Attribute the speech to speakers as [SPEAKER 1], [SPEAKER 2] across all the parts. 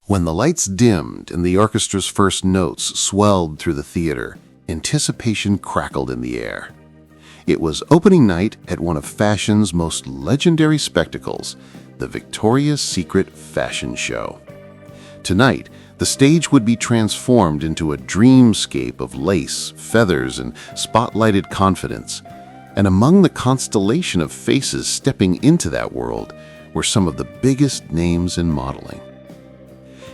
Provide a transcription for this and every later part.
[SPEAKER 1] When the lights dimmed and the orchestra's first notes swelled through the theater, anticipation crackled in the air. It was opening night at one of fashion's most legendary spectacles, the Victoria's Secret Fashion Show. Tonight, the stage would be transformed into a dreamscape of lace, feathers, and spotlighted confidence. And among the constellation of faces stepping into that world were some of the biggest names in modeling.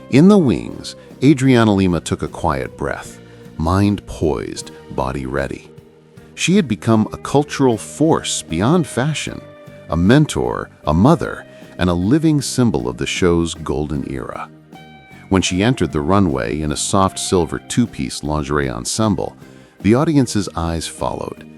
[SPEAKER 1] In the wings, Adriana Lima took a quiet breath, mind poised, body ready. She had become a cultural force beyond fashion, a mentor, a mother, and a living symbol of the show's golden era. When she entered the runway in a soft silver two-piece lingerie ensemble, the audience's eyes followed.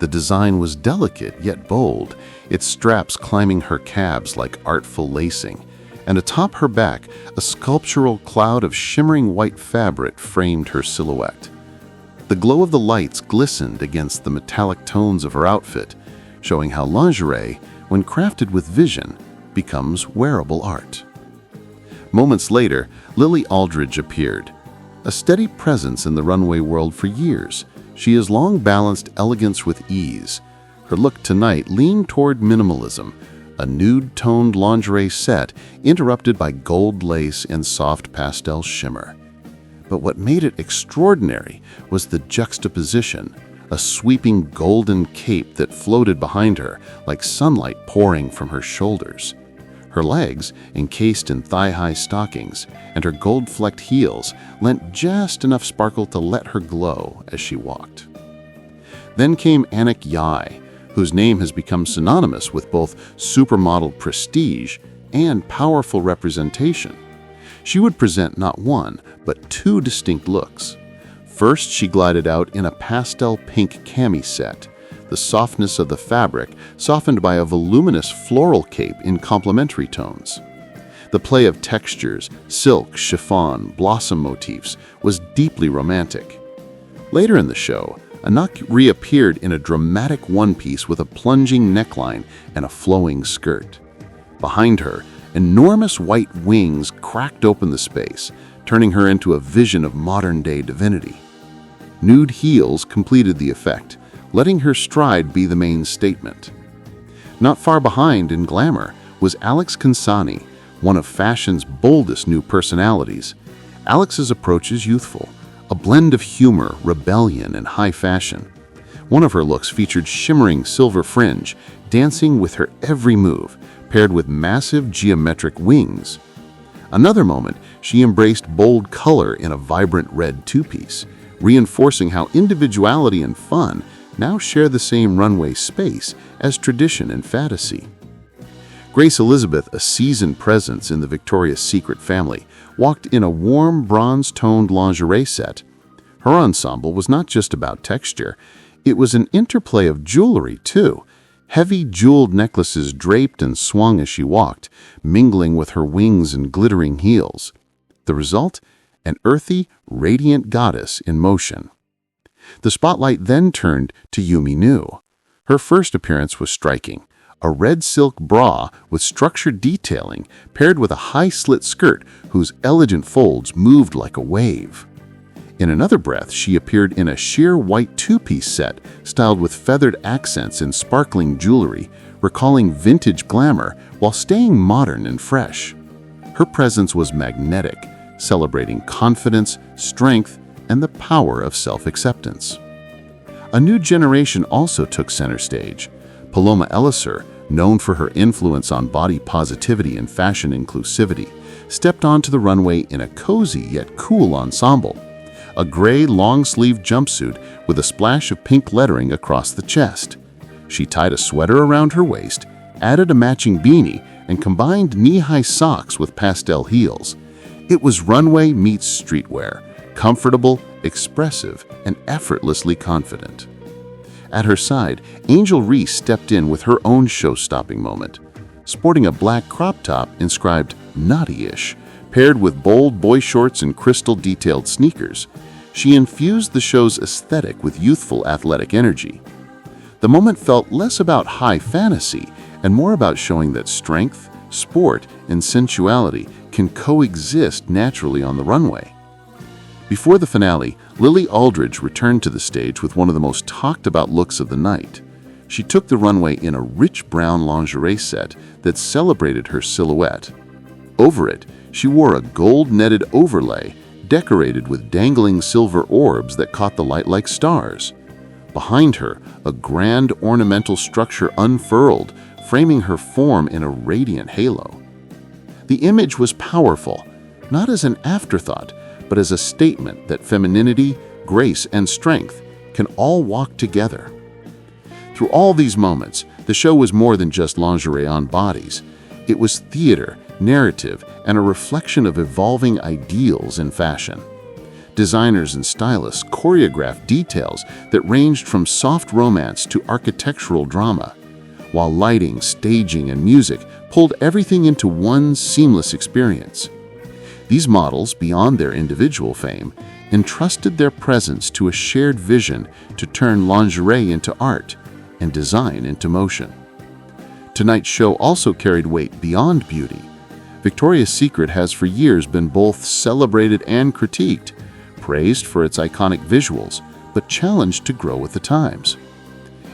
[SPEAKER 1] The design was delicate yet bold, its straps climbing her calves like artful lacing, and atop her back, a sculptural cloud of shimmering white fabric framed her silhouette. The glow of the lights glistened against the metallic tones of her outfit, showing how lingerie, when crafted with vision, becomes wearable art. Moments later, Lily Aldridge appeared. A steady presence in the runway world for years, she has long balanced elegance with ease. Her look tonight leaned toward minimalism, a nude-toned lingerie set interrupted by gold lace and soft pastel shimmer. But what made it extraordinary was the juxtaposition, a sweeping golden cape that floated behind her like sunlight pouring from her shoulders. Her legs, encased in thigh-high stockings, and her gold-flecked heels lent just enough sparkle to let her glow as she walked. Then came Anik Yai, whose name has become synonymous with both supermodel prestige and powerful representation. She would present not one, but two distinct looks. First, she glided out in a pastel pink cami set, the softness of the fabric softened by a voluminous floral cape in complementary tones. The play of textures, silk, chiffon, blossom motifs was deeply romantic. Later in the show, Anik reappeared in a dramatic one-piece with a plunging neckline and a flowing skirt. Behind her, enormous white wings cracked open the space, turning her into a vision of modern-day divinity. Nude heels completed the effect, letting her stride be the main statement. Not far behind in glamour was Alex Consani, one of fashion's boldest new personalities. Alex's approach is youthful, a blend of humor, rebellion, and high fashion. One of her looks featured shimmering silver fringe, dancing with her every move, paired with massive geometric wings. Another moment, she embraced bold color in a vibrant red two-piece, reinforcing how individuality and fun now share the same runway space as tradition and fantasy. Grace Elizabeth, a seasoned presence in the Victoria's Secret family, walked in a warm bronze-toned lingerie set. Her ensemble was not just about texture, it was an interplay of jewelry too. Heavy jeweled necklaces draped and swung as she walked, mingling with her wings and glittering heels. The result? An earthy, radiant goddess in motion. The spotlight then turned to Yumi Nu. Her first appearance was striking. A red silk bra with structured detailing paired with a high-slit skirt whose elegant folds moved like a wave. In another breath, she appeared in a sheer white two-piece set styled with feathered accents and sparkling jewelry, recalling vintage glamour while staying modern and fresh. Her presence was magnetic, celebrating confidence, strength, and the power of self-acceptance. A new generation also took center stage. Paloma Elliser, known for her influence on body positivity and fashion inclusivity, stepped onto the runway in a cozy yet cool ensemble. A gray long-sleeved jumpsuit with a splash of pink lettering across the chest. She tied a sweater around her waist, added a matching beanie, and combined knee-high socks with pastel heels. It was runway meets streetwear, comfortable, expressive, and effortlessly confident. At her side, Angel Reese stepped in with her own show-stopping moment. Sporting a black crop top inscribed "Naughty-ish," paired with bold boy shorts and crystal-detailed sneakers, she infused the show's aesthetic with youthful athletic energy. The moment felt less about high fantasy and more about showing that strength, sport, and sensuality can can coexist naturally on the runway. Before the finale, Lily Aldridge returned to the stage with one of the most talked about looks of the night. She took the runway in a rich brown lingerie set that celebrated her silhouette. Over it, she wore a gold-netted overlay decorated with dangling silver orbs that caught the light like stars. Behind her, a grand ornamental structure unfurled, framing her form in a radiant halo. The image was powerful, not as an afterthought, but as a statement that femininity, grace, and strength can all walk together. Through all these moments, the show was more than just lingerie on bodies. It was theater, narrative, and a reflection of evolving ideals in fashion. Designers and stylists choreographed details that ranged from soft romance to architectural drama, while lighting, staging, and music pulled everything into one seamless experience. These models, beyond their individual fame, entrusted their presence to a shared vision to turn lingerie into art and design into motion. Tonight's show also carried weight beyond beauty. Victoria's Secret has for years been both celebrated and critiqued, praised for its iconic visuals, but challenged to grow with the times.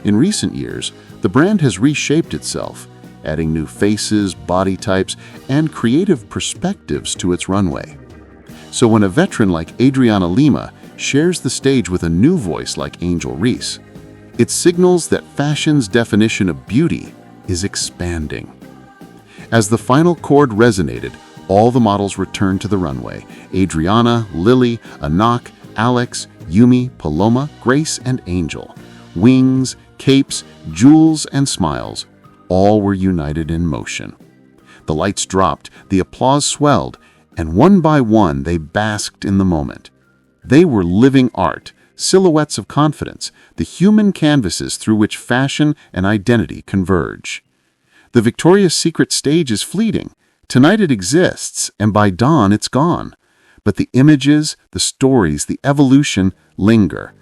[SPEAKER 1] In recent years, the brand has reshaped itself, adding new faces, body types, and creative perspectives to its runway. So when a veteran like Adriana Lima shares the stage with a new voice like Angel Reese, it signals that fashion's definition of beauty is expanding. As the final chord resonated, all the models returned to the runway. Adriana, Lily, Anak, Alex, Yumi, Paloma, Grace, and Angel. Wings, capes, jewels, and smiles, all were united in motion. The lights dropped, the applause swelled, and one by one they basked in the moment. They were living art, silhouettes of confidence, the human canvases through which fashion and identity converge. The Victoria's Secret stage is fleeting. Tonight it exists, and by dawn it's gone. But the images, the stories, the evolution linger.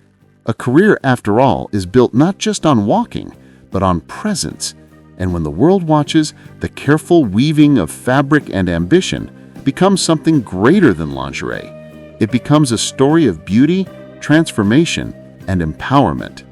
[SPEAKER 1] A career, after all, is built not just on walking, but on presence. And when the world watches, the careful weaving of fabric and ambition becomes something greater than lingerie. It becomes a story of beauty, transformation, and empowerment.